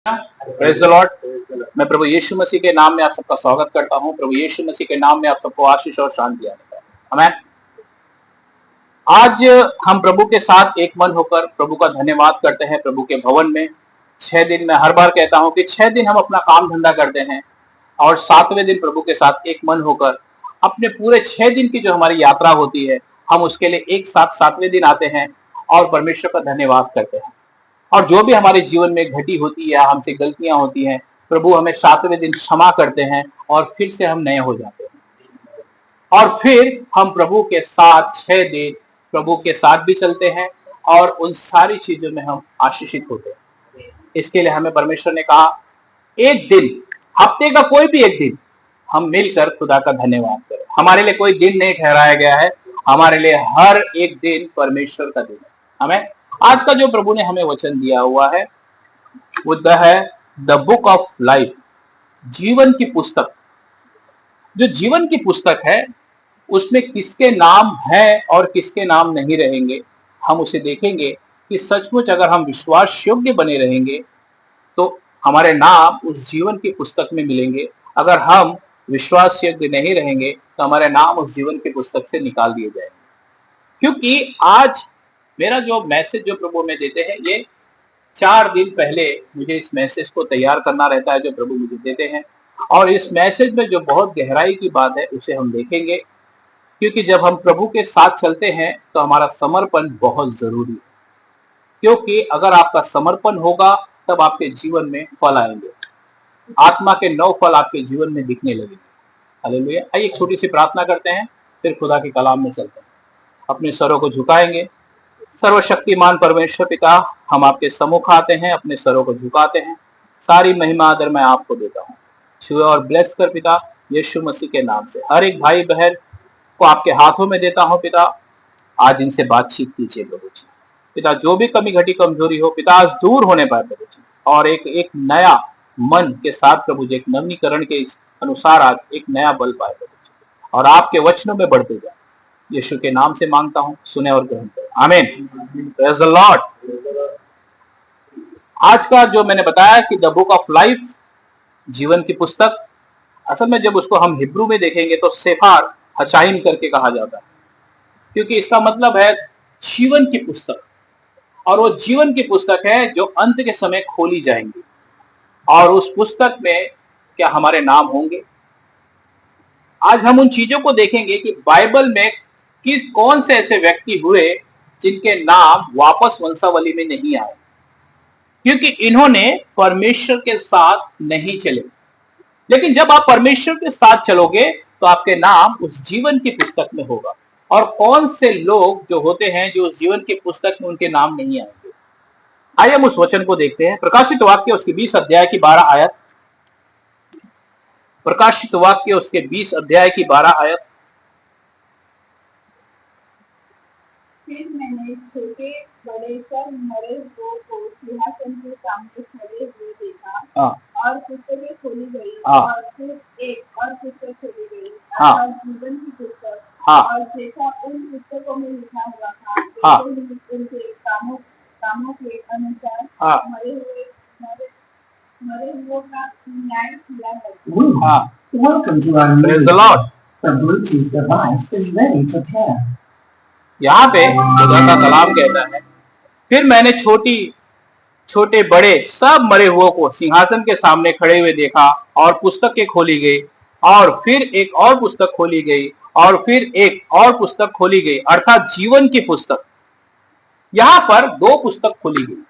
Praise the Lord. मैं प्रभु यीशु मसीह के नाम में आप सबका स्वागत करता हूं। प्रभु यीशु मसीह के नाम में आप सबको आशीष और शांति आने पाए। आमीन। आज हम प्रभु के साथ एक मन होकर प्रभु का धन्यवाद करते हैं। प्रभु के भवन में 6 दिन, मैं हर बार कहता हूं कि 6 दिन हम अपना काम धंधा करते हैं और 7वें दिन प्रभु के साथ एक मन होकर अपने पूरे 6 दिन की जो हमारी यात्रा होती है, हम उसके लिए एक साथ 7वें दिन आते हैं और परमेश्वर का धन्यवाद करते हैं। और जो भी हमारे जीवन में घटी होती है, हमसे गलतियां होती हैं, प्रभु हमें 7वें दिन क्षमा करते हैं और फिर से हम नए हो जाते हैं। और फिर हम प्रभु के साथ 6 दिन प्रभु के साथ भी चलते हैं और उन सारी चीजों में हम आशीषित होते हैं। इसके लिए हमें परमेश्वर ने कहा, एक दिन, हफ्ते का कोई भी एक दिन हम मिलकर खुदा का धन्यवाद करें। हमारे लिए कोई दिन नहीं ठहराया गया है, हमारे लिए हर एक दिन परमेश्वर का दिन है। हमें आज का जो प्रभु ने हमें वचन दिया हुआ है वो है द बुक ऑफ लाइफ, जीवन की पुस्तक। जो जीवन की पुस्तक है उसमें किसके नाम है और किसके नाम नहीं रहेंगे, हम उसे देखेंगे कि सचमुच अगर हम विश्वास योग्य बने रहेंगे तो हमारे नाम उस जीवन की पुस्तक में मिलेंगे। अगर हम विश्वास योग्य नहीं रहेंगे तो हमारे नाम उस जीवन की पुस्तक से निकाल दिए जाएंगे। क्योंकि आज मेरा जो मैसेज जो प्रभु में देते हैं, ये 4 दिन पहले मुझे इस मैसेज को तैयार करना रहता है जो प्रभु मुझे देते हैं। और इस मैसेज में जो बहुत गहराई की बात है उसे हम देखेंगे, क्योंकि जब हम प्रभु के साथ चलते हैं तो हमारा समर्पण बहुत जरूरी है। क्योंकि अगर आपका समर्पण होगा तब आपके जीवन में फल आएंगे, आत्मा के 9 फल आपके जीवन में दिखने लगेंगे। हालेलुया। आइए एक छोटी सी प्रार्थना करते हैं, फिर खुदा के कलाम में चलते हैं। अपने सरों को झुकाएंगे। सर्वशक्तिमान परमेश्वर पिता, हम आपके सम्मुख आते हैं, अपने सरों को झुकाते हैं। सारी महिमा आदर मैं आपको देता हूँ। छुए और ब्लेस कर पिता, यीशु मसीह के नाम से हर एक भाई बहन को आपके हाथों में देता हूँ पिता। आज इनसे बातचीत कीजिए प्रभु जी। पिता, जो भी कमी घटी कमजोरी हो पिता आज दूर होने पाए प्रभु जी, और एक नया मन के साथ प्रभु जी, एक नवीनीकरण के अनुसार आज एक नया बल पाए प्रभु जी, और आपके वचनों में बढ़ते जाए। यीशु के नाम से मांगता हूं, सुने और ग्रहण करें। आमीन। Praise the Lord. आज का जो मैंने बताया कि द बुक ऑफ लाइफ, जीवन की पुस्तक, असल में जब उसको हम हिब्रू में देखेंगे तो सेफार हचाइम करके कहा जाता है, क्योंकि इसका मतलब है जीवन की पुस्तक। और वो जीवन की पुस्तक है जो अंत के समय खोली जाएंगी, और उस पुस्तक में क्या हमारे नाम होंगे। आज हम उन चीजों को देखेंगे कि बाइबल में कौन से ऐसे व्यक्ति हुए जिनके नाम वापस वंशावली में नहीं आए, क्योंकि इन्होंने परमेश्वर के साथ नहीं चले। लेकिन जब आप परमेश्वर के साथ चलोगे तो आपके नाम उस जीवन की पुस्तक में होगा। और कौन से लोग जो होते हैं जो उस जीवन की पुस्तक में उनके नाम नहीं आएंगे। आइए हम उस वचन को देखते हैं। प्रकाशित वाक्य उसके 20 अध्याय की 12 आयत। प्रकाशित वाक्य उसके 20 अध्याय की 12 आयत। फिर मैंने छोटे बड़े सब मरे हुओं को सिंहासन के सामने खड़े हुए देखा, और पुस्तकें खोली गई, और फिर एक और पुस्तक खोली गई, और जीवन की पुस्तक। और जैसा उन पुस्तकों में लिखा हुआ था उनके कामों के अनुसार मरे हुओं का न्याय किया गया। Welcome to our Praise the Lord. The Bluetooth device is ready to pair. यहाँ पे खुदा का कलाम कहता है, फिर मैंने छोटे बड़े सब मरे हुओं को सिंहासन के सामने खड़े हुए देखा, और पुस्तकें खोली गई, और फिर एक और पुस्तक खोली गई, और फिर एक और पुस्तक खोली गई, अर्थात जीवन की पुस्तक। यहां पर 2 पुस्तक खोली गई।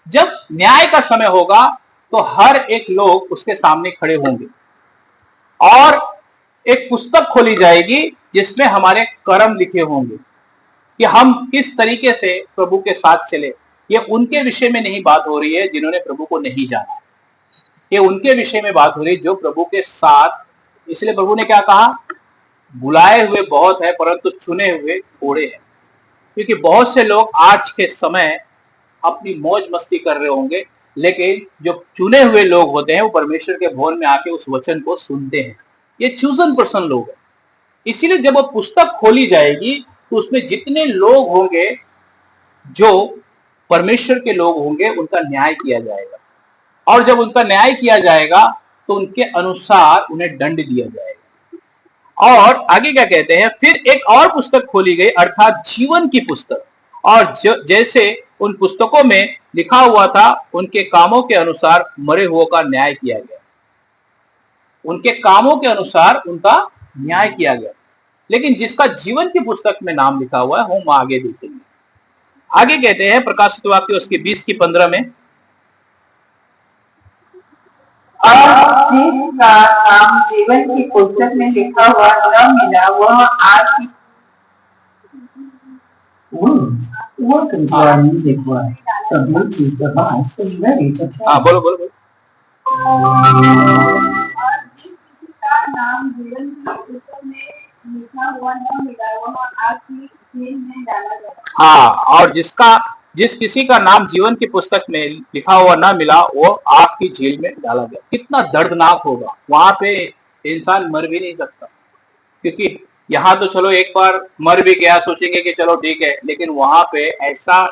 जब न्याय का समय होगा तो हर एक लोग उसके सामने खड़े होंगे, और एक पुस्तक खोली जाएगी जिसमें हमारे कर्म लिखे होंगे कि हम किस तरीके से प्रभु के साथ चले। ये उनके विषय में नहीं बात हो रही है जिन्होंने प्रभु को नहीं जाना, ये उनके विषय में बात हो रही है जो प्रभु के साथ। इसलिए प्रभु ने क्या कहा, बुलाए हुए बहुत है परंतु चुने हुए थोड़े हैं। क्योंकि बहुत से लोग आज के समय अपनी मौज मस्ती कर रहे होंगे, लेकिन जो चुने हुए लोग होते हैं वो परमेश्वर के भवन में आके उस वचन को सुनते हैं। ये चूजन पर्सन लोग हैं। इसीलिए जब वो पुस्तक खोली जाएगी तो उसमें जितने लोग होंगे जो परमेश्वर के लोग होंगे उनका न्याय किया जाएगा। और जब उनका न्याय किया जाएगा तो उनके अनुसार उन्हें दंड दिया जाएगा। और आगे क्या कहते हैं, फिर एक और पुस्तक खोली गई अर्थात जीवन की पुस्तक, और जैसे उन पुस्तकों में लिखा हुआ था उनके कामों के अनुसार मरे हुओं का न्याय किया गया। उनके कामों के अनुसार उनका न्याय किया गया। लेकिन जिसका जीवन की पुस्तक में नाम लिखा हुआ है हम आगे देखेंगे। आगे कहते हैं प्रकाशित वाक्य उसके 20:15 में, और जिसका नाम जीवन की पुस्तक में लिखा हुआ न मिला वह आग की Welcome to our music club. The Bluetooth device is ready to play. बोलो बोलो बोलो। और जिस किसी का नाम जीवन की पुस्तक में लिखा हुआ न मिला वह आग की जेल में डाला गया। और जिस किसी का नाम जीवन की पुस्तक में लिखा हुआ ना मिला वो आग की झील में डाला गया। कितना दर्दनाक होगा, वहां पे इंसान मर भी नहीं सकता, क्योंकि यहाँ तो चलो एक बार मर भी गया सोचेंगे कि चलो ठीक है, लेकिन वहां पे ऐसा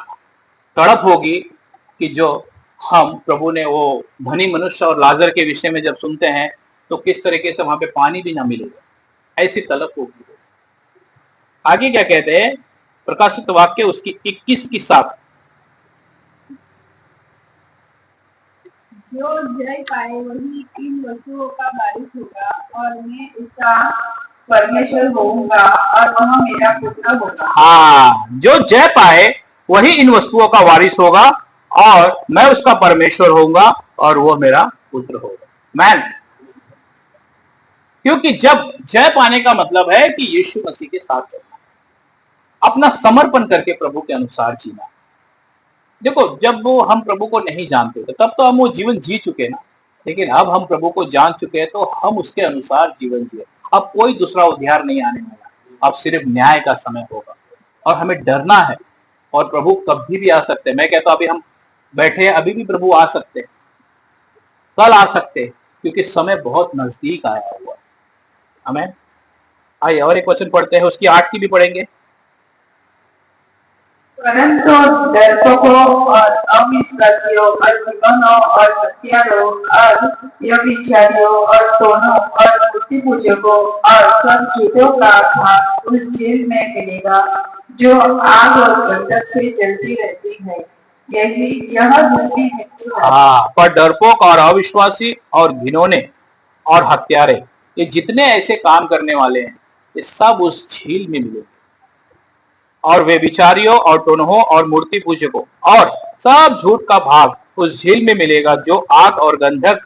तड़प होगी कि जो हम प्रभु ने वो धनी मनुष्य और लाजर के विषय में जब सुनते हैं तो किस तरीके से वहां पे पानी भी ना मिलेगा, ऐसी तड़प होगी। आगे क्या कहते हैं प्रकाशित वाक्य उसकी 21:7, जो जय पाए वही इन वस्तुओं का वारिस होगा और मैं उसका परमेश्वर होऊंगा और वह मेरा पुत्र होगा। जो जय पाए वही इन वस्तुओं का वारिस होगा और मैं उसका परमेश्वर होऊंगा और वह मेरा पुत्र होगा। मैन, क्योंकि जब जय पाने का मतलब है कि यीशु मसीह के साथ चलना, अपना समर्पण करके प्रभु के अनुसार जीना। देखो, जब वो हम प्रभु को नहीं जानते थे तब तो हम वो जीवन जी चुके ना, लेकिन अब हम प्रभु को जान चुके हैं तो हम उसके अनुसार जीवन जिए। अब कोई दूसरा उद्धार नहीं आने वाला, अब सिर्फ न्याय का समय होगा और हमें डरना है। और प्रभु कभी भी आ सकते हैं। मैं कहता हूं अभी हम बैठे हैं, अभी भी प्रभु आ सकते हैं, कल आ सकते हैं, क्योंकि समय बहुत नजदीक आया हुआ है। हमें आइए और एक वचन पढ़ते हैं, उसकी 8 की भी पढ़ेंगे। परंतु डरपोकों और अविश्वासियों और विद्वानों और हत्यारों और व्यभिचारियों और टोनों और मूर्ति पूजकों और सब झूठों का भाग उस जेल में मिलेगा जो आग और गंधक से जलती रहती है। यह दूसरी मृत्यु है। पर डरपोक और अविश्वासी और घिनौने और हत्यारे, ये जितने ऐसे काम करने वाले हैं, ये सब उस झील में मिलेंगे। और वे विचारियों और टोनहों और मूर्ति पूजकों और सब झूठ का भाग उस झील में मिलेगा जो आग और गंधक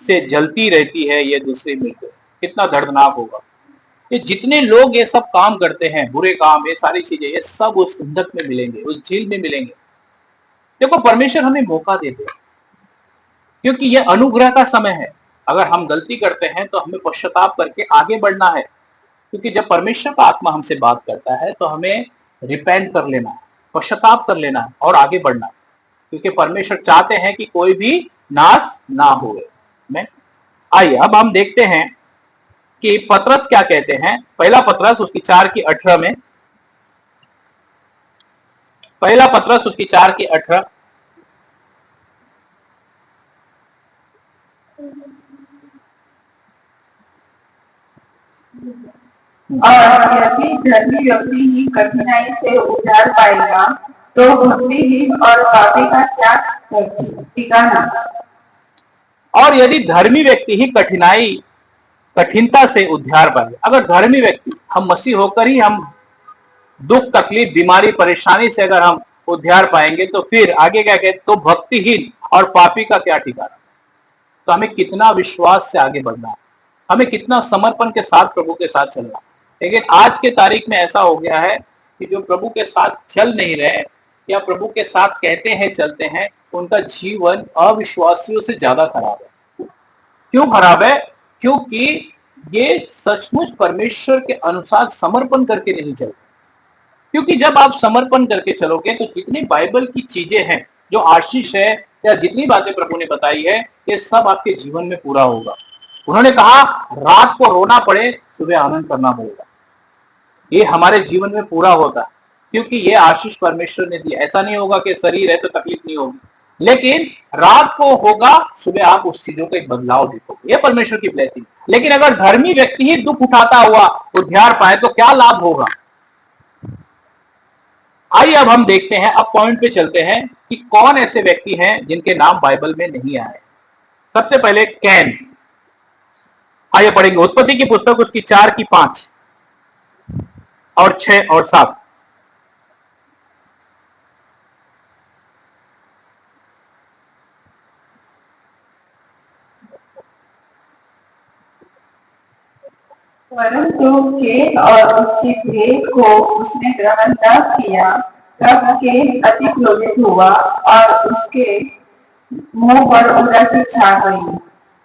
से जलती रहती है। ये दूसरी मृत्यु। कितना दर्दनाक होगा। ये जितने लोग ये सब काम करते हैं, बुरे काम, ये सारी चीजें, ये सब उस गंधक में मिलेंगे, उस झील में मिलेंगे। देखो, परमेश्वर हमें मौका देते हैं क्योंकि ये अनुग्रह का समय है। अगर हम गलती करते हैं तो हमें पश्चाताप करके आगे बढ़ना है, क्योंकि जब परमेश्वर का आत्मा हमसे बात करता है तो हमें रिपेंट कर लेना है, पश्चाताप कर लेना है और आगे बढ़ना है, क्योंकि परमेश्वर चाहते हैं कि कोई भी नाश ना होवे। मैं आइए अब हम देखते हैं कि पतरस क्या कहते हैं। पहला पतरस उसकी 4:18 में, पहला पतरस उसकी 4:18, और यदि धर्मी व्यक्ति ही कठिनाई से उद्धार पाएगा तो भक्तिहीन और पापी का क्या ठिकाना। और यदि धर्मी व्यक्ति ही कठिनता से उद्धार पाए, अगर धर्मी व्यक्ति, हम मसीह होकर ही हम दुख, तकलीफ, बीमारी, परेशानी से अगर हम उद्धार पाएंगे तो फिर आगे क्या कहते, तो भक्तिहीन और पापी का क्या ठिकाना। तो हमें कितना विश्वास से आगे बढ़ना है, हमें कितना समर्पण के साथ प्रभु के साथ चलना। लेकिन आज के तारीख में ऐसा हो गया है कि जो प्रभु के साथ चल नहीं रहे या प्रभु के साथ कहते हैं चलते हैं, उनका जीवन अविश्वासियों से ज्यादा खराब है। क्यों खराब है? क्योंकि ये सचमुच परमेश्वर के अनुसार समर्पण करके नहीं चलते। क्योंकि जब आप समर्पण करके चलोगे तो जितनी बाइबल की चीजें हैं, जो आशीष है या जितनी बातें प्रभु ने बताई है, ये सब आपके जीवन में पूरा होगा। उन्होंने कहा रात को रोना पड़े, सुबह आनंद करना पड़ेगा। ये हमारे जीवन में पूरा होता है, क्योंकि ये आशीष परमेश्वर ने दिया। ऐसा नहीं होगा कि शरीर है तो तकलीफ नहीं होगी, लेकिन रात को होगा, सुबह आप उस चीजों का एक बदलाव देखोगे। यह परमेश्वर की ब्लेसिंग। लेकिन अगर धर्मी व्यक्ति ही दुख उठाता हुआ उद्धार पाए तो क्या लाभ होगा? आइए अब हम देखते हैं, अब पॉइंट पे चलते हैं कि कौन ऐसे व्यक्ति हैं जिनके नाम बाइबल में नहीं आए। सबसे पहले कैन। आइए पढ़ेंगे उत्पत्ति की पुस्तक उसकी 4 की 5 और 6 और 7। परंतु केन और उसकी भेंट को उसने ग्रहण न किया, तब केन अति क्रोधित हुआ और उसके मुंह पर उदासी छा गई।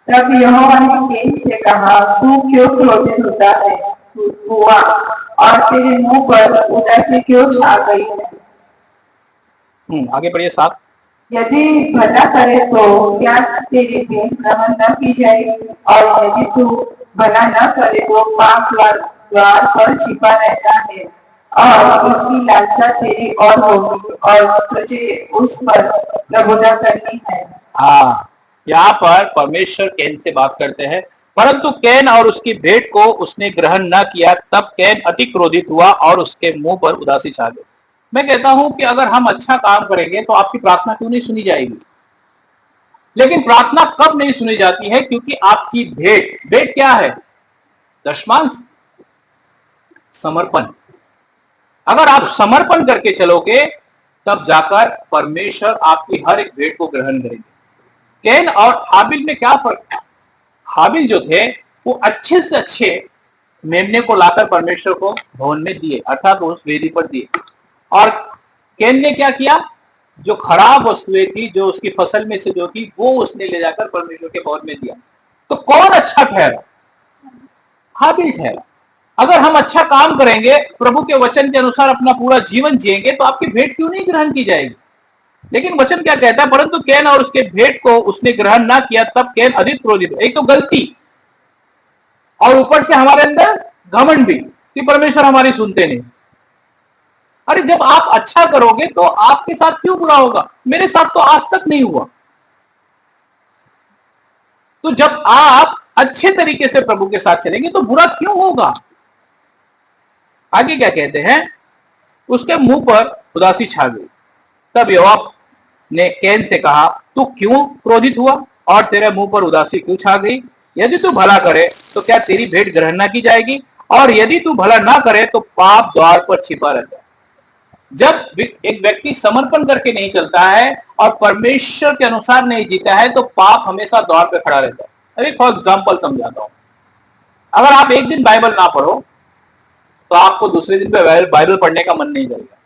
तब यहोवा ने केन से कहा, तू क्यों क्रोधित होता है हुआ और तेरे मुंह पर उदासी क्यों छा गई है? आगे बढ़िए 7। यदि भला करे तो क्या तेरी भेंट ग्रहण न की जाएगी, और यदि तू भला न करे तो पाप द्वार पर छिपा रहता है और उसकी लालसा तेरी और होगी और तुझे उस पर प्रभुता करनी है। हाँ, यहाँ पर परमेश्वर कैन से बात करते हैं। परंतु कैन और उसकी भेंट को उसने ग्रहण न किया, तब कैन अति क्रोधित हुआ और उसके मुंह पर उदासी छा गई। मैं कहता हूं कि अगर हम अच्छा काम करेंगे तो आपकी प्रार्थना क्यों नहीं सुनी जाएगी? लेकिन प्रार्थना कब नहीं सुनी जाती है? क्योंकि आपकी भेंट क्या है? दशमांश, समर्पण। अगर आप समर्पण करके चलोगे तब जाकर परमेश्वर आपकी हर एक भेंट को ग्रहण करेंगे। कैन और हाबिल में क्या फर्क था? हाबिल जो थे वो अच्छे से अच्छे मेमने को लाकर परमेश्वर को भवन में दिए, अर्थात उस वेदी पर दिए। और कैन ने क्या किया? जो खराब वस्तुएं थी, जो उसकी फसल में से जो थी, वो उसने ले जाकर परमेश्वर के भवन में दिया। तो कौन अच्छा ठहरा? हाबिल ठहरा। अगर हम अच्छा काम करेंगे, प्रभु के वचन के अनुसार अपना पूरा जीवन जिएंगे, तो आपकी भेंट क्यों नहीं ग्रहण की जाएगी? लेकिन वचन क्या कहता है? परंतु कैन और उसके भेंट को उसने ग्रहण ना किया, तब कैन अधिक क्रोधित। एक तो गलती और ऊपर से हमारे अंदर घमंड भी कि परमेश्वर हमारी सुनते नहीं। अरे जब आप अच्छा करोगे तो आपके साथ क्यों बुरा होगा? मेरे साथ तो आज तक नहीं हुआ। तो जब आप अच्छे तरीके से प्रभु के साथ चलेंगे तो बुरा क्यों होगा? आगे क्या कहते हैं? उसके मुंह पर उदासी छा गई। तब यहोवा ने कैन से कहा, तू क्यों क्रोधित हुआ और तेरे मुंह पर उदासी क्यों छा गई? यदि तू भला करे तो क्या तेरी भेंट ग्रहण ना की जाएगी, और यदि तू भला ना करे तो पाप द्वार पर छिपा रहता है। जब एक व्यक्ति समर्पण करके नहीं चलता है और परमेश्वर के अनुसार नहीं जीता है तो पाप हमेशा द्वार पर खड़ा रहता है। अरे फॉर एग्जाम्पल समझाता हूं। अगर आप एक दिन बाइबल ना पढ़ो तो आपको दूसरे दिन पे बाइबल पढ़ने का मन नहीं करेगा।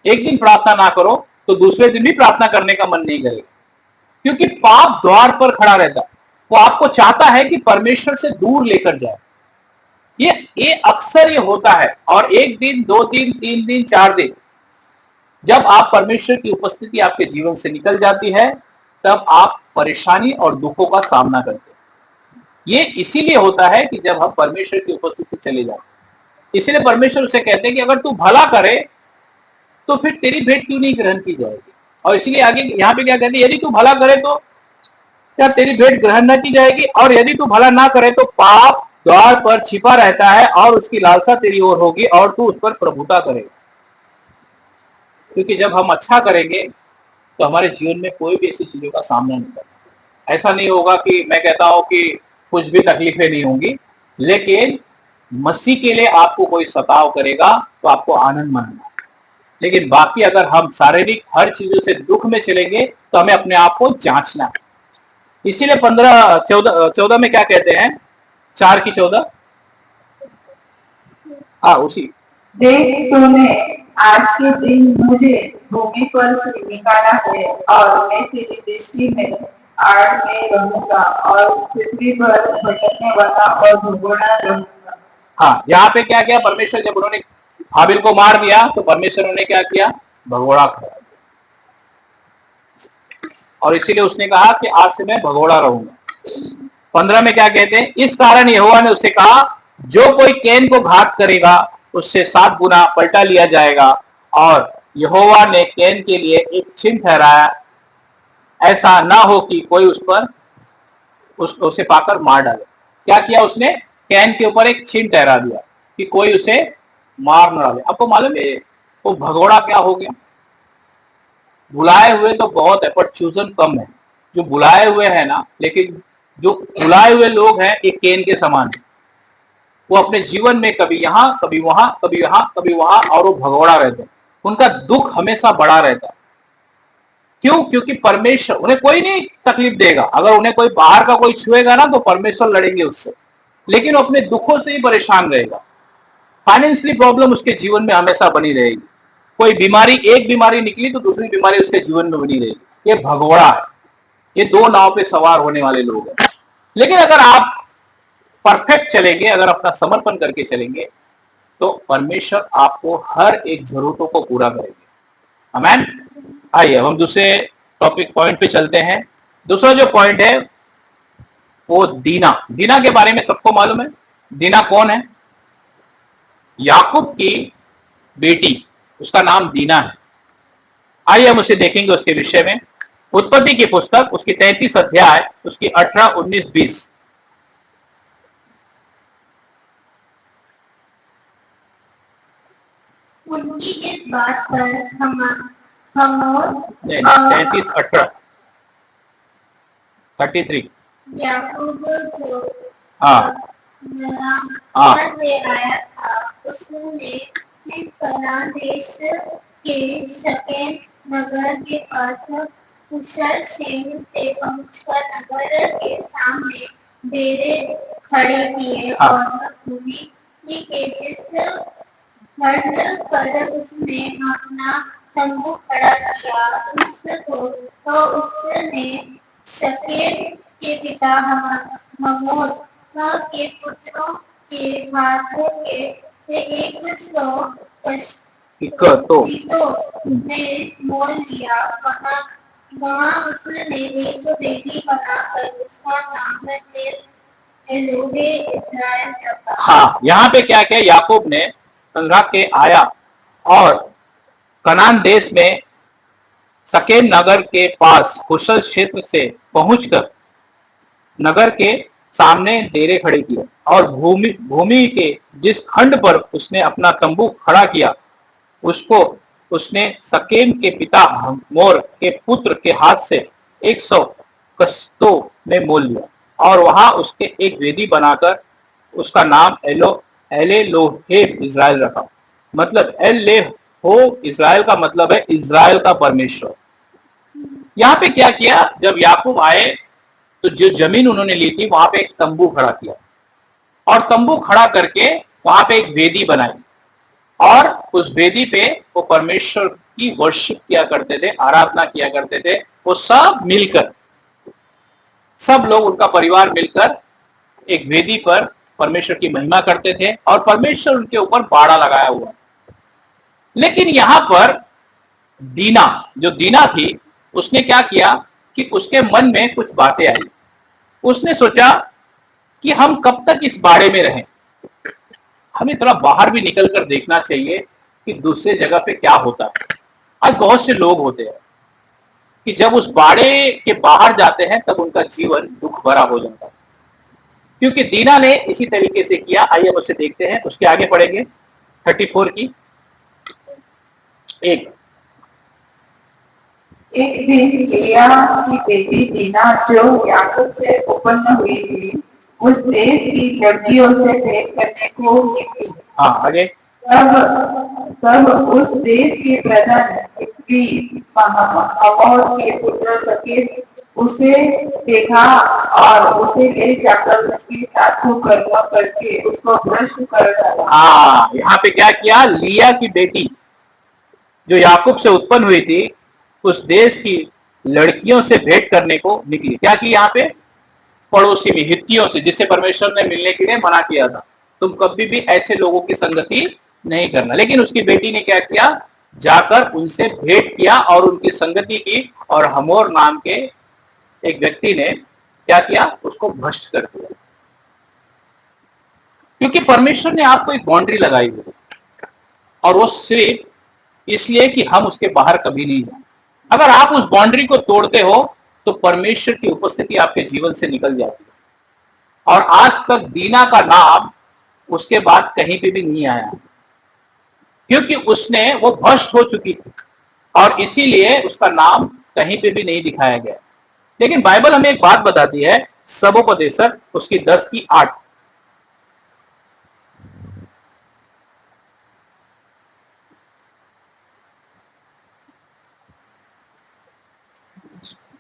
एक दिन प्रार्थना ना करो तो दूसरे दिन भी प्रार्थना करने का मन नहीं करेगा, क्योंकि पाप द्वार पर खड़ा रहता है। वो आपको चाहता है कि परमेश्वर से दूर लेकर जाए। ये अक्सर ये होता है। और एक दिन, 2 दिन, 3 दिन, 4 दिन जब आप परमेश्वर की उपस्थिति आपके जीवन से निकल जाती है, तब आप परेशानी और दुखों का सामना करते हैं। ये इसीलिए होता है कि जब हम परमेश्वर की उपस्थिति चले जाते हैं। इसलिए परमेश्वर उसे कहते हैं कि अगर तू भला करे तो फिर तेरी भेंट क्यों नहीं ग्रहण की जाएगी। और इसलिए आगे यहां पे क्या कहते हैं? यदि तू भला करे तो क्या तेरी भेंट ग्रहण न की जाएगी, और यदि तू भला ना करे तो पाप द्वार पर छिपा रहता है और उसकी लालसा तेरी ओर होगी और तू उस पर प्रभुता करेगा। क्योंकि जब हम अच्छा करेंगे तो हमारे जीवन में कोई भी ऐसी चीजों का सामना नहीं करता। ऐसा नहीं होगा कि मैं कहता हूं कि कुछ भी तकलीफें नहीं होंगी, लेकिन मसीह के लिए आपको कोई सताव करेगा तो आपको आनंद मनाना। लेकिन बाकी अगर हम शारीरिक हर चीजों से दुख में चलेंगे तो हमें अपने आप को जांचना। इसीलिए 14 में क्या कहते हैं? 4 की 14। हाँ, उसी। देख, तूने आज के दिन मुझे भूमि पर से निकाला है और मैं तेरी दृष्टि में आड़ में रहूंगा और पृथ्वी पर भटकने वाला और भगोड़ा रहूंगा। हाँ, यहाँ पे क्या किया परमेश्वर? जब उन्होंने हाबिल को मार दिया तो परमेश्वर ने क्या किया? भगोड़ा खड़ा दिया। और इसीलिए उसने कहा कि आज से मैं भगोड़ा रहूंगा। 15 में क्या कहते हैं? इस कारण यहोवा ने उसे कहा, जो कोई कैन को घात करेगा उससे 7 गुना पलटा लिया जाएगा। और यहोवा ने कैन के लिए एक चिन्ह ठहराया, ऐसा ना हो कि कोई उस पर उसे पाकर मार डाले। क्या किया उसने? कैन के ऊपर एक चिन्ह ठहरा दिया कि कोई उसे मार न डाले। आपको मालूम है वो भगोड़ा क्या हो गया? बुलाए हुए तो बहुत है पर चूजन कम है। जो बुलाए हुए है ना, लेकिन जो बुलाए हुए लोग हैं एक कैन के समान है। वो अपने जीवन में कभी यहां कभी वहां कभी यहां कभी वहां, और वो भगोड़ा रहते हैं। उनका दुख हमेशा बड़ा रहता है। क्यों? क्योंकि परमेश्वर उन्हें कोई नहीं तकलीफ देगा। अगर उन्हें कोई बाहर का कोई छुएगा ना तो परमेश्वर लड़ेंगे उससे, लेकिन वो अपने दुखों से ही परेशान रहेगा। फाइनेंशियली प्रॉब्लम उसके जीवन में हमेशा बनी रहेगी। कोई बीमारी, एक बीमारी निकली तो दूसरी बीमारी उसके जीवन में बनी रहेगी। ये भगोड़ा है। ये दो नाव पे सवार होने वाले लोग हैं। लेकिन अगर आप परफेक्ट चलेंगे, अगर अपना समर्पण करके चलेंगे, तो परमेश्वर आपको हर एक जरूरतों को पूरा करेंगे। आमीन। आइए हम दूसरे टॉपिक पॉइंट पे चलते हैं। दूसरा जो पॉइंट है वो दीना। दीना के बारे में सबको मालूम है। दीना कौन है? याकूब की बेटी, उसका नाम दीना है। आइए हम उसे देखेंगे उसके विषय में। उत्पत्ति की पुस्तक उसकी 33 अध्याय उसकी 18, 19, 20। उनकी इस बात पर हमोर 33, 18, 33। याकूब जो हाँ से आया था, उसने कनान देश के शकेम नगर के पास कुशल क्षेत्र से पहुंचकर नगर के सामने डेरे खड़े किए और भूमि के जिस खर्च पर उसने अपना तंबू खड़ा किया उसने शकेम के पिता हमोर के पुत्रों के हाथों के 100 में मोल लिया। वहाँ उसने एक बेटी बनाकर उसका नाम एलोहे इस्राएल रखा। हाँ, यहाँ पे क्या क्या याकूब ने संग्रह के आया और कनान देश में शकेम नगर के पास कुशल क्षेत्र से पहुंचकर नगर के सामने डेरे खड़े किए और भूमि के जिस खंड पर उसने अपना तंबू खड़ा किया उसको उसने शकेम के पिता हमोर के पुत्र के हाथ से 100 कस्तों में मोल लिया और वहां उसके एक वेदी बनाकर उसका नाम एलोहे इस्राएल रखा। मतलब एलोहे इस्राएल का मतलब है इस्राएल का परमेश्वर। यहाँ पे क्या किया? जब याकूब आए तो जो जमीन उन्होंने ली थी वहां पे एक तंबू खड़ा किया और तंबू खड़ा करके वहां पे एक वेदी बनाई और उस वेदी पे वो परमेश्वर की वर्शिप किया करते थे, आराधना किया करते थे। वो सब मिलकर, सब लोग, उनका परिवार मिलकर एक वेदी पर परमेश्वर की महिमा करते थे और परमेश्वर उनके ऊपर बाड़ा लगाया हुआ। लेकिन यहां पर दीना, जो दीना थी, उसने क्या किया कि उसके मन में कुछ बातें आई। उसने सोचा कि हम कब तक इस बाड़े में रहें, हमें थोड़ा बाहर भी निकल कर देखना चाहिए कि दूसरे जगह पे क्या होता है। आज बहुत से लोग होते हैं कि जब उस बाड़े के बाहर जाते हैं तब उनका जीवन दुख भरा हो जाता है, क्योंकि दीना ने इसी तरीके से किया। आइए हम उसे देखते हैं, उसके आगे पढ़ेंगे 34 की। एक दिन लिया की बेटी दीना जो याकूब से उत्पन्न हुई थी उस देश की लड़कियों से भेंट करने को निकली। हाँ, आगे। तब उस देश के प्रधान स्त्री हमोर के पुत्र शकेम उसे देखा और उसे ले जाकर उसके साथ कर्म करके उसको भ्रष्ट कर डाला। हाँ, यहाँ पे क्या किया? लिया की बेटी जो याकूब से उत्पन्न हुई थी उस देश की लड़कियों से भेंट करने को निकली। क्या की? यहाँ पे पड़ोसी में हित्तियों से, जिससे परमेश्वर ने मिलने के लिए मना किया था, तुम कभी भी ऐसे लोगों की संगति नहीं करना। लेकिन उसकी बेटी ने क्या किया? जाकर उनसे भेंट किया और उनकी संगति की और हमोर नाम के एक व्यक्ति ने क्या किया? उसको भ्रष्ट कर दिया। क्योंकि परमेश्वर ने आपको एक बाउंड्री लगाई हुई और वो सिर्फ इसलिए कि हम उसके बाहर कभी नहीं जाए। अगर आप उस बाउंड्री को तोड़ते हो तो परमेश्वर की उपस्थिति आपके जीवन से निकल जाती है। और आज तक दीना का नाम उसके बाद कहीं पे भी नहीं आया, क्योंकि उसने वो भ्रष्ट हो चुकी थी और इसीलिए उसका नाम कहीं पे भी नहीं दिखाया गया। लेकिन बाइबल हमें एक बात बताती है, सबोपदेशक उसकी 10:8,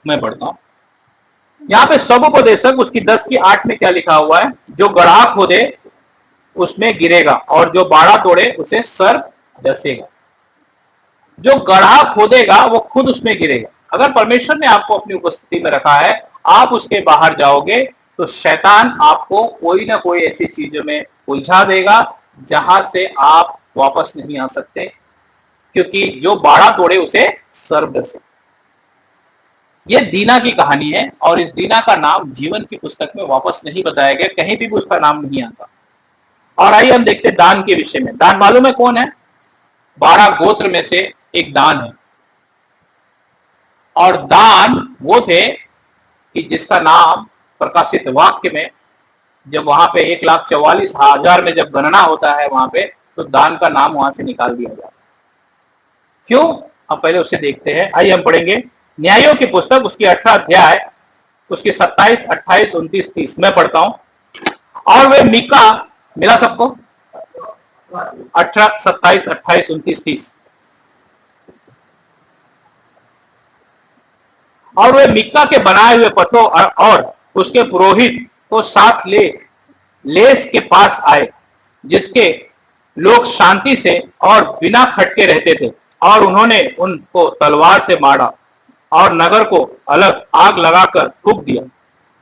मैं पढ़ता हूं। यहां पे सबोपदेशक उसकी 10:8 में क्या लिखा हुआ है, जो गड्ढा खोदे उसमें गिरेगा और जो बाड़ा तोड़े उसे सर्प डसेगा। जो गड्ढा खोदेगा वो खुद उसमें गिरेगा। अगर परमेश्वर ने आपको अपनी उपस्थिति में रखा है, आप उसके बाहर जाओगे तो शैतान आपको कोई ना कोई ऐसी चीजों में उलझा देगा जहां से आप वापस नहीं आ सकते, क्योंकि जो बाड़ा तोड़े उसे सर्प डसे। यह दीना की कहानी है और इस दीना का नाम जीवन की पुस्तक में वापस नहीं बताया गया, कहीं भी उसका नाम नहीं आता। और आइए हम देखते हैं दान के विषय में। दान मालूम है कौन है? 12 गोत्र में से एक दान है। और दान वो थे कि जिसका नाम प्रकाशित वाक्य में, जब वहां पे 1,44,000 में जब गणना होता है वहां पे, तो दान का नाम वहां से निकाल दिया जाता है। क्यों? अब पहले उसे देखते हैं। आइए हम पढ़ेंगे न्यायों की पुस्तक उसकी 18 अध्याय उसकी 27, 28, 29, 30। मैं पढ़ता हूं। और वे मीका, मिला सबको? 18, 27, 28, 29, 30। और वे मीका के बनाए हुए पथों और उसके पुरोहित को साथ ले लेस के पास आए, जिसके लोग शांति से और बिना खटके रहते थे। और उन्होंने उनको तलवार से मारा और नगर को अलग आग लगाकर फूंक दिया,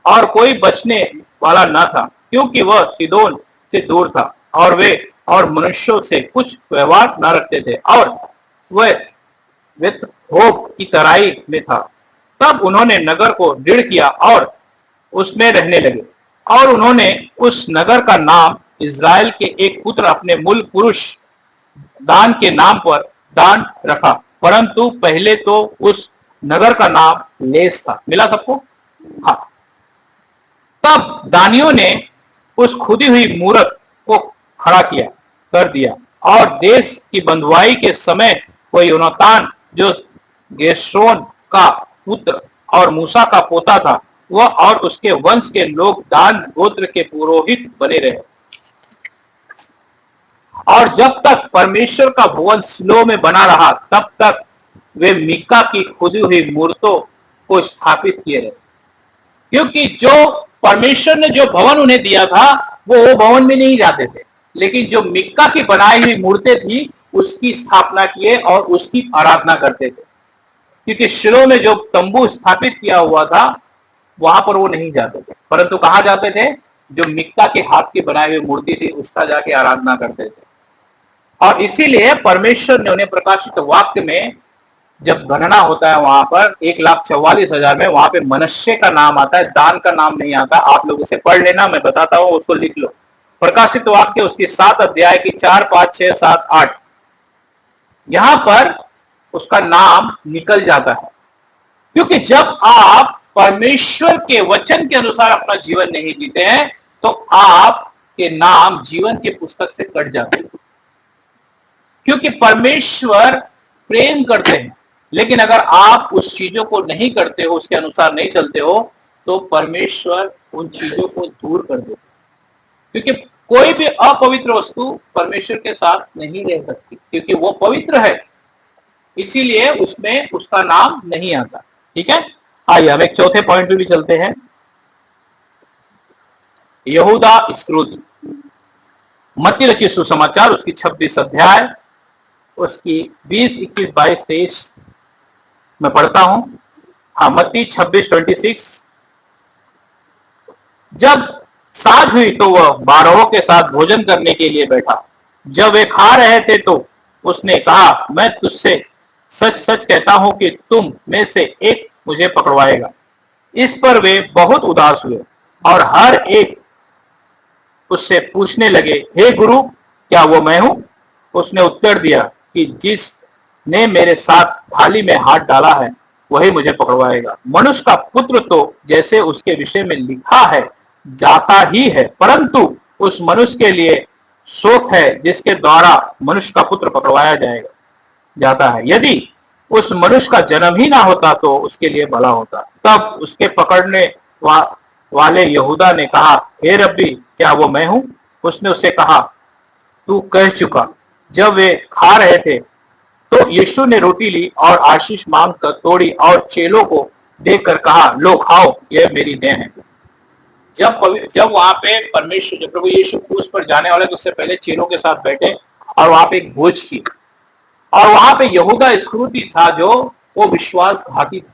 और कोई बचने वाला न था, क्योंकि वह सीदोन से दूर था और वे और मनुष्यों से कुछ व्यवहार न रखते थे, और वह होब की तराई में था। तब उन्होंने नगर को दृढ़ किया और उसमें रहने लगे। और उन्होंने उस नगर का नाम इज़राइल के एक पुत्र अपने मूल पुरुष दान के नाम पर दान रखा, परंतु पहले तो उस नगर का नाम लेस था। मिला सबको? हाँ। तब दानियों ने उस खुदी हुई मूरत को खड़ा कर दिया, और देश की बंधुआई के समय वह योनातान जो गेर्शोन का पुत्र और मूसा का पोता था, वह और उसके वंश के लोग दान गोत्र के पुरोहित बने रहे। और जब तक परमेश्वर का भवन सिलो में बना रहा, तब तक वे मीका की खुदी हुई मूर्तों को स्थापित किए रहे, क्योंकि जो परमेश्वर ने जो भवन उन्हें दिया था वो भवन में नहीं जाते थे, लेकिन जो मीका की बनाई हुई मूर्तें थी उसकी स्थापना किए और उसकी आराधना करते थे। क्योंकि शिलो में जो तंबू स्थापित किया हुआ था वहां पर वो नहीं जाते थे, परंतु कहां जाते थे? जो मीका के हाथ की बनाई हुई मूर्ति थी उसका जाके आराधना करते थे। और इसीलिए परमेश्वर ने उन्हें प्रकाशित वाक्य में जब गणना होता है वहां पर 1,44,000 में, वहां पे मनुष्य का नाम आता है, दान का नाम नहीं आता। आप लोग उसे पढ़ लेना, मैं बताता हूं, उसको लिख लो। प्रकाशित वाक्य उसकी 7 अध्याय की 4, 5, 6, 7, 8, यहां पर उसका नाम निकल जाता है। क्योंकि जब आप परमेश्वर के वचन के अनुसार अपना जीवन नहीं जीते हैं तो आपके नाम जीवन की पुस्तक से कट जाते हैं। क्योंकि परमेश्वर प्रेम करते हैं, लेकिन अगर आप उस चीजों को नहीं करते हो, उसके अनुसार नहीं चलते हो, तो परमेश्वर उन चीजों को दूर कर देते। क्योंकि कोई भी अपवित्र वस्तु परमेश्वर के साथ नहीं रह सकती, क्योंकि वो पवित्र है, इसीलिए उसमें उसका नाम नहीं आता। ठीक है, आइए हम एक चौथे पॉइंट पे भी चलते हैं। यहूदा इस्करियोती, मत्ती रचित सुसमाचार उसकी 26 अध्याय उसकी 20, 21, 22, 23 मैं पढ़ता हूं। हाँ, मत्ती 26:26। जब साँझ हुई तो वह 12 के साथ भोजन करने के लिए बैठा। जब वे खा रहे थे तो उसने कहा, मैं तुझसे सच सच कहता हूं कि तुम में से एक मुझे पकड़वाएगा। इस पर वे बहुत उदास हुए और हर एक उससे पूछने लगे, हे गुरु, क्या वो मैं हूं? उसने उत्तर दिया कि जिसने मेरे साथ थाली में हाथ डाला है वही मुझे पकड़वाएगा। मनुष्य का पुत्र तो जैसे उसके विषय में लिखा है जाता ही है, परंतु उस मनुष्य के लिए शोक है जिसके द्वारा मनुष्य का पुत्र पकड़वाया जाता है। यदि उस मनुष्य का जन्म ही ना होता तो उसके लिए भला होता। तब उसके पकड़ने वाले यहूदा ने कहा, हे रब्बी, क्या वो मैं हूं? उसने उससे कहा, तू कह चुका। जब वे खा रहे थे तो यीशु ने रोटी ली और आशीष मांगकर तोड़ी और चेलों को देकर कहा, लो खाओ, यह मेरी देह है। जब वहां पे परमेश्वर, जब प्रभु यीशु क्रूस पर जाने वाले तो उससे पहले चेलों के साथ बैठे और वहां पे एक भोज की, और वहां पे यहूदा इस्करियोती था जो वो विश्वासघाती था,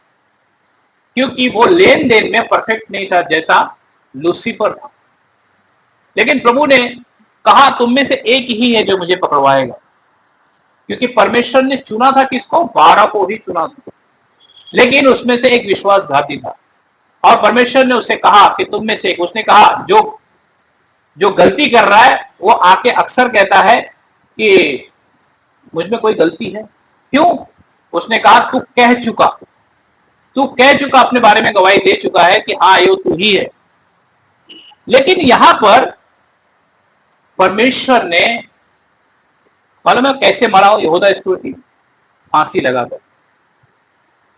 क्योंकि वो लेन देन में परफेक्ट नहीं था जैसा लूसीफर था। लेकिन प्रभु ने कहा, तुम में से एक ही है जो मुझे पकड़वाएगा, क्योंकि परमेश्वर ने चुना था किसको? 12 को ही चुना था, लेकिन उसमें से एक विश्वासघाती था। और परमेश्वर ने उसे कहा कि तुम में से एक, उसने कहा जो गलती कर रहा है वो आके अक्सर कहता है कि मुझ में कोई गलती है। क्यों? उसने कहा, तू कह चुका, अपने बारे में गवाही दे चुका है कि हाँ ये तू ही है। लेकिन यहां पर परमेश्वर ने, मालूम है कैसे मरा हो यहूदा इस्करियोती? फांसी लगाकर।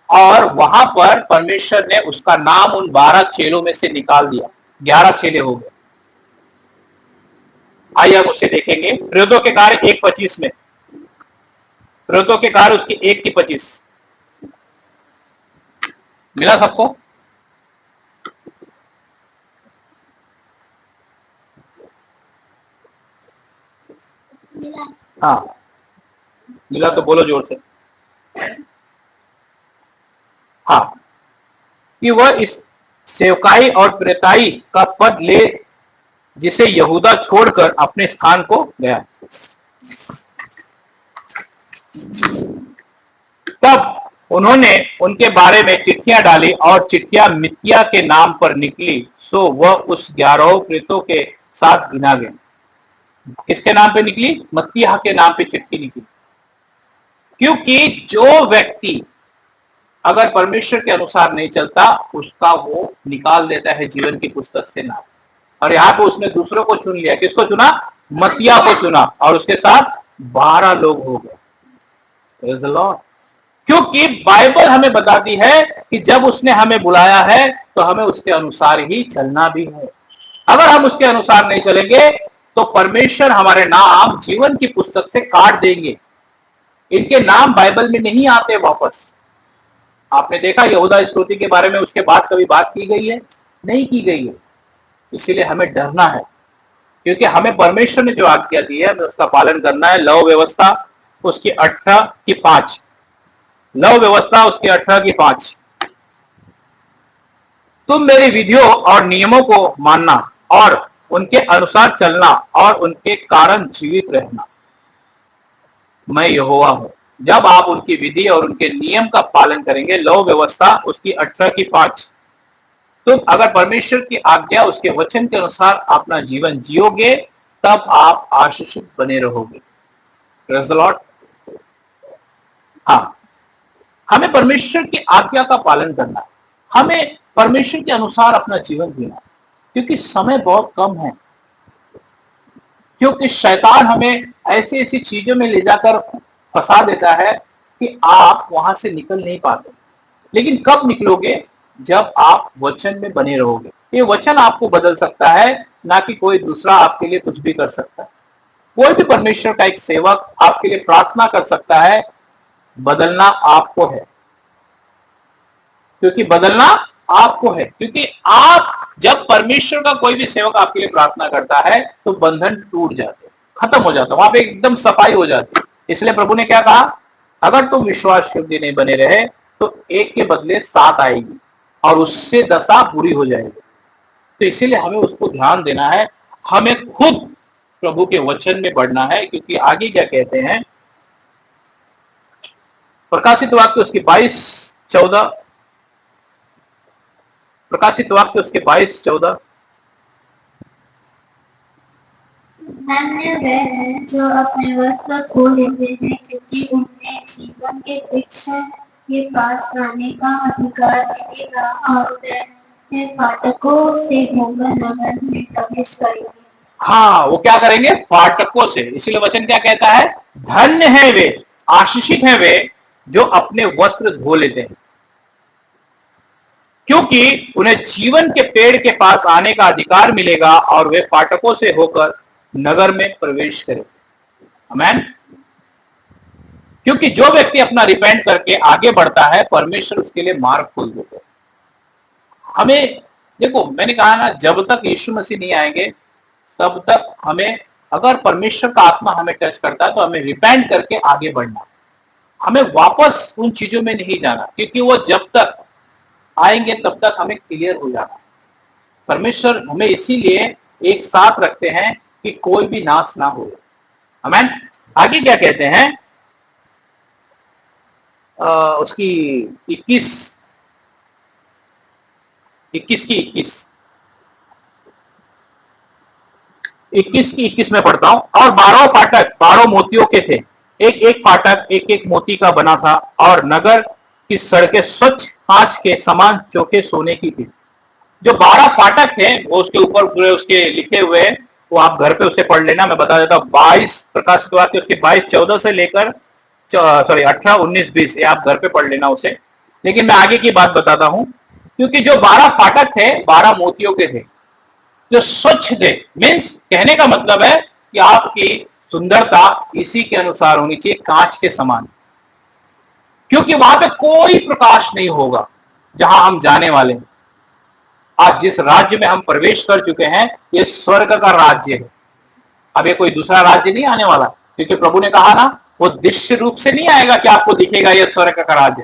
और वहां पर परमेश्वर ने उसका नाम उन 12 चेलों में से निकाल दिया, 11 चेले हो गए। आइए हम उसे देखेंगे प्रेरितों के कार्य 1:25 में। प्रेरितों के कार्य उसकी 1:25 मिला सबको? हाँ मिला तो बोलो जोर से। हाँ, कि वह इस सेवकाई और प्रेताई का पद ले जिसे यहूदा छोड़कर अपने स्थान को गया। तब उन्होंने उनके बारे में चिट्ठियां डाली और चिट्ठियां मित्तिया के नाम पर निकली, सो वह उस 11 प्रेतों के साथ गिना गया। किसके नाम पे निकली? मत्तिया के नाम पे चिट्ठी निकली। क्योंकि जो व्यक्ति अगर परमेश्वर के अनुसार नहीं चलता उसका वो निकाल देता है जीवन की पुस्तक से नाम। और यहाँ पे उसने दूसरों को चुन लिया। किसको चुना? मत्तिया को चुना, और उसके साथ 12 लोग हो गए। Praise the Lord। क्योंकि बाइबल हमें बताती है कि जब उसने हमें बुलाया है तो हमें उसके अनुसार ही चलना भी है। अगर हम उसके अनुसार नहीं चलेंगे तो परमेश्वर हमारे नाम जीवन की पुस्तक से काट देंगे। इनके नाम बाइबल में नहीं आते वापस। आपने देखा यहूदा इस्करियोती के बारे में उसके बाद कभी बात की गई है? नहीं की गई है। इसीलिए हमें डरना है, क्योंकि हमें परमेश्वर ने जो आज्ञा दी है हमें उसका पालन करना है। लव व्यवस्था उसकी 18:5, लव व्यवस्था उसकी 18:5, तुम मेरी विधियों और नियमों को मानना और उनके अनुसार चलना और उनके कारण जीवित रहना। मैं यहोवा हूं। जब आप उनकी विधि और उनके नियम का पालन करेंगे, लव व्यवस्था उसकी 18:5, तुम अगर परमेश्वर की आज्ञा उसके वचन के अनुसार अपना जीवन जियोगे तब आप आशीषित बने रहोगे। Praise the Lord. हाँ, हमें परमेश्वर की आज्ञा का पालन करना है, हमें परमेश्वर के अनुसार अपना जीवन जीना, क्योंकि समय बहुत कम है। क्योंकि शैतान हमें ऐसी ऐसी चीजों में ले जाकर फंसा देता है कि आप वहां से निकल नहीं पाते। लेकिन कब निकलोगे? जब आप वचन में बने रहोगे। ये वचन आपको बदल सकता है, ना कि कोई दूसरा आपके लिए कुछ भी कर सकता है। कोई भी परमेश्वर का एक सेवक आपके लिए प्रार्थना कर सकता है, बदलना आपको है। क्योंकि बदलना आपको है, क्योंकि आप जब परमेश्वर का कोई भी सेवक आपके लिए प्रार्थना करता है तो बंधन टूट जाते, खत्म हो जाता, वहां पे एकदम सफाई हो जाती। इसलिए प्रभु ने क्या कहा? अगर तुम विश्वास योग्य नहीं बने रहे तो एक के बदले 7 आएगी और उससे दशा बुरी हो जाएगी। तो इसीलिए हमें उसको ध्यान देना है, हमें खुद प्रभु के वचन में बढ़ना है। क्योंकि आगे क्या कहते हैं? प्रकाशित वाक्य उसकी 22:14, प्रकाशित वाक्य उसके 22:14, धन्य वे हैं जो अपने वस्त्र धो लेते हैं, क्योंकि उन्हें जीवन के वृक्ष के पास आने का अधिकार मिलेगा और वे फाटकों से होकर नगर में प्रवेश करेंगे। हाँ, वो क्या करेंगे? फाटकों से। इसीलिए वचन क्या कहता है? धन्य है वे, आशीषित है वे जो अपने वस्त्र धो लेते हैं, क्योंकि उन्हें जीवन के पेड़ के पास आने का अधिकार मिलेगा और वे फाटकों से होकर नगर में प्रवेश करेंगे। आमीन। क्योंकि जो व्यक्ति अपना रिपेंट करके आगे बढ़ता है, परमेश्वर उसके लिए मार्ग खोल देते हैं। हमें देखो, मैंने कहा ना, जब तक यीशु मसीह नहीं आएंगे तब तक हमें, अगर परमेश्वर का आत्मा हमें टच करता है तो हमें रिपेंट करके आगे बढ़ना, हमें वापस उन चीजों में नहीं जाना, क्योंकि वो जब तक आएंगे तब तक हमें क्लियर हो जाना। परमेश्वर हमें इसीलिए एक साथ रखते हैं कि कोई भी नाश ना हो। आमीन। आगे क्या कहते हैं? उसकी 21 की 21 में पढ़ता हूं। और 12 फाटक 12 मोतियों के थे, एक एक फाटक एक एक मोती का बना था, और नगर की सड़कें स्वच्छ कांच के समान चोखे सोने की थी। जो 12 फाटक थे वो उसके ऊपर पूरे उसके लिखे हुए हैं, वो आप घर पे उसे पढ़ लेना। मैं बता देता हूँ, 22 प्रकाशित वाक्य उसके 22-14 से लेकर 18, 19, 20, ये आप घर पे पढ़ लेना उसे। लेकिन मैं आगे की बात बताता हूं, क्योंकि जो 12 फाटक थे 12 मोतियों के थे, जो स्वच्छ थे। मीन्स कहने का मतलब है कि आपकी सुंदरता इसी के अनुसार होनी चाहिए, कांच के समान, क्योंकि वहां पे कोई प्रकाश नहीं होगा जहां हम जाने वाले हैं। आज जिस राज्य में हम प्रवेश कर चुके हैं, ये स्वर्ग का राज्य है। अब ये कोई दूसरा राज्य नहीं आने वाला, क्योंकि प्रभु ने कहा ना, वो दृश्य रूप से नहीं आएगा कि आपको दिखेगा ये स्वर्ग का राज्य,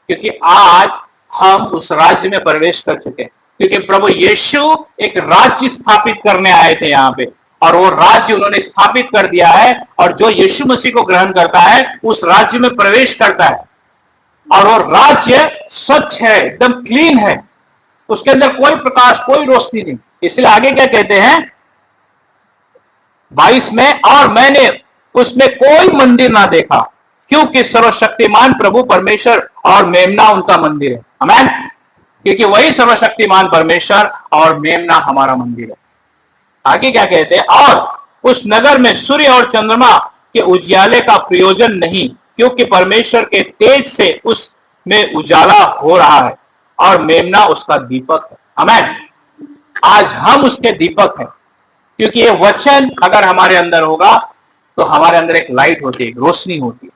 क्योंकि आज हम उस राज्य में प्रवेश कर चुके हैं। क्योंकि प्रभु यीशु एक राज्य स्थापित करने आए थे यहाँ पे, और वो राज्य उन्होंने स्थापित कर दिया है, और जो यीशु मसीह को ग्रहण करता है उस राज्य में प्रवेश करता है। और वो राज्य स्वच्छ है, एकदम क्लीन है, उसके अंदर कोई प्रकाश, कोई रोशनी नहीं। इसलिए आगे क्या कहते हैं 22 में? और मैंने उसमें कोई मंदिर ना देखा, क्योंकि सर्वशक्तिमान प्रभु परमेश्वर और मेमना उनका मंदिर है। आमीन। क्योंकि वही सर्वशक्तिमान परमेश्वर और मेमना हमारा मंदिर है। आगे क्या कहते हैं? और उस नगर में सूर्य और चंद्रमा के उजियाले का प्रयोजन नहीं, क्योंकि परमेश्वर के तेज से उसमें उजाला हो रहा है, और मेमना उसका दीपक है। आमीन। आज हम उसके दीपक हैं, क्योंकि ये वचन अगर हमारे अंदर होगा तो हमारे अंदर एक लाइट होती है, एक रोशनी होती है,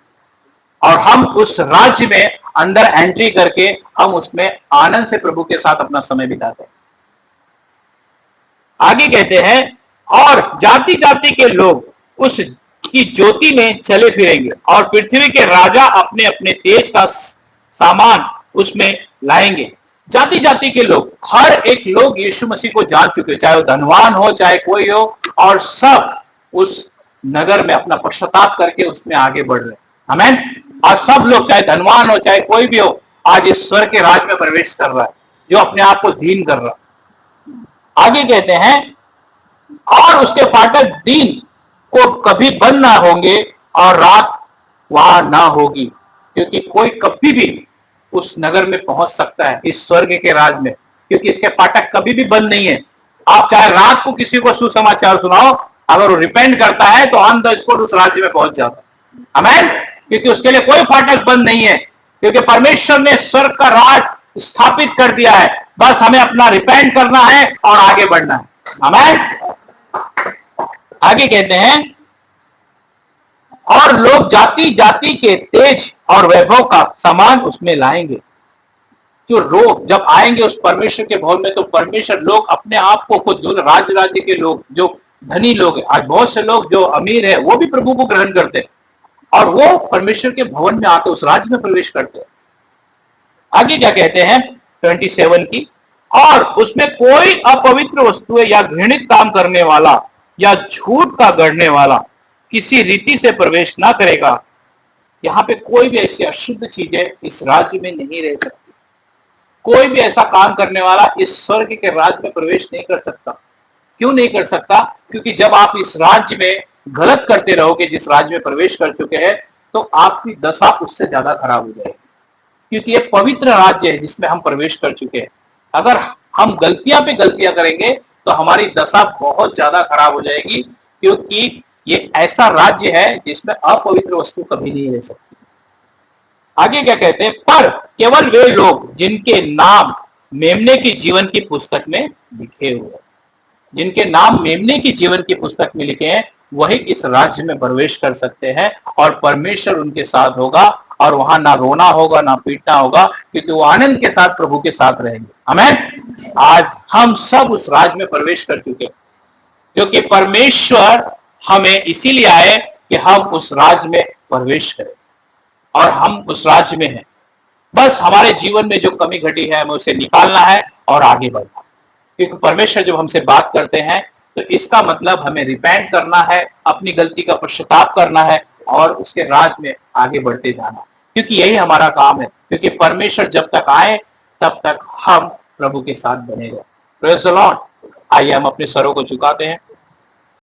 और हम उस राज्य में अंदर एंट्री करके हम उसमें आनंद से प्रभु के साथ अपना समय बिताते हैं। आगे कहते हैं, और जाति जाति के लोग उस की ज्योति में चले फिरेंगे, और पृथ्वी के राजा अपने अपने तेज का सामान उसमें लाएंगे। जाति जाति के लोग, हर एक लोग यीशु मसीह को जान चुके, चाहे वो धनवान हो चाहे कोई हो, और सब उस नगर में अपना पश्चाताप करके उसमें आगे बढ़ रहे। आमीन। और सब लोग, चाहे धनवान हो चाहे कोई भी हो, आज इस स्वर्ग के राज में प्रवेश कर रहा है, जो अपने आप को दीन कर रहा है। आगे कहते हैं, और उसके फाटक दिन को कभी बंद ना होंगे और रात वहां ना होगी, क्योंकि कोई कभी भी उस नगर में पहुंच सकता है, इस स्वर्ग के राज में, क्योंकि इसके फाटक कभी भी बंद नहीं है। आप चाहे रात को किसी को सुसमाचार सुनाओ, अगर वो रिपेंट करता है तो ऑन द स्पॉट उस राज्य में पहुंच जाता है। आमीन। क्योंकि उसके लिए कोई फाटक बंद नहीं है, क्योंकि परमेश्वर ने स्वर्ग का राज स्थापित कर दिया है। बस हमें अपना रिपेंट करना है और आगे बढ़ना है। आमीन। आगे कहते हैं, और लोग जाति जाति के तेज और वैभव का सामान उसमें लाएंगे। जो लोग जब आएंगे उस परमेश्वर के भवन में, तो परमेश्वर लोग अपने आप को खुद, जो राज राज्य के लोग, जो धनी लोग हैं, आज बहुत से लोग जो अमीर है वो भी प्रभु को ग्रहण करते हैं, और वो परमेश्वर के भवन में आते उस राज्य में प्रवेश करते हैं। आगे क्या कहते हैं 27 की, और उसमें कोई अपवित्र वस्तुएं या घृणित काम करने वाला या झूठ का गढ़ने वाला किसी रीति से प्रवेश ना करेगा। यहां पे कोई भी ऐसी अशुद्ध चीजें इस राज्य में नहीं रह सकती। कोई भी ऐसा काम करने वाला इस स्वर्ग के राज्य में प्रवेश नहीं कर सकता। क्यों नहीं कर सकता? क्योंकि जब आप इस राज्य में गलत करते रहोगे, जिस राज्य में प्रवेश कर चुके हैं, तो आपकी दशा उससे ज्यादा खराब हो जाएगी। क्योंकि ये पवित्र राज्य है जिसमें हम प्रवेश कर चुके हैं। अगर हम गलतियां पे गलतियां करेंगे तो हमारी दशा बहुत ज्यादा खराब हो जाएगी, क्योंकि ये ऐसा राज्य है जिसमें अपवित्र वस्तु कभी नहीं रह सकती। आगे क्या कहते हैं, पर केवल वे लोग जिनके नाम मेमने की जीवन की पुस्तक में लिखे हुए हैं, जिनके नाम मेमने की जीवन की पुस्तक में लिखे हैं, वही इस राज्य में प्रवेश कर सकते हैं और परमेश्वर उनके साथ होगा और वहां ना रोना होगा ना पीटना होगा, क्योंकि वो आनंद के साथ प्रभु के साथ रहेंगे। आमीन। आज हम सब उस राज्य में प्रवेश कर चुके हैं, क्योंकि परमेश्वर हमें इसीलिए आए कि हम उस राज्य में प्रवेश करें, और हम उस राज्य में हैं। बस हमारे जीवन में जो कमी घटी है हमें उसे निकालना है और आगे बढ़ना, क्योंकि परमेश्वर जब हमसे बात करते हैं तो इसका मतलब हमें रिपेंट करना है, अपनी गलती का पश्चाताप करना है और उसके राज में आगे बढ़ते जाना, क्योंकि यही हमारा काम है। क्योंकि परमेश्वर जब तक आए तब तक हम प्रभु के साथ बने रहे। Praise the Lord. आइए हम अपने सरों को झुकाते हैं।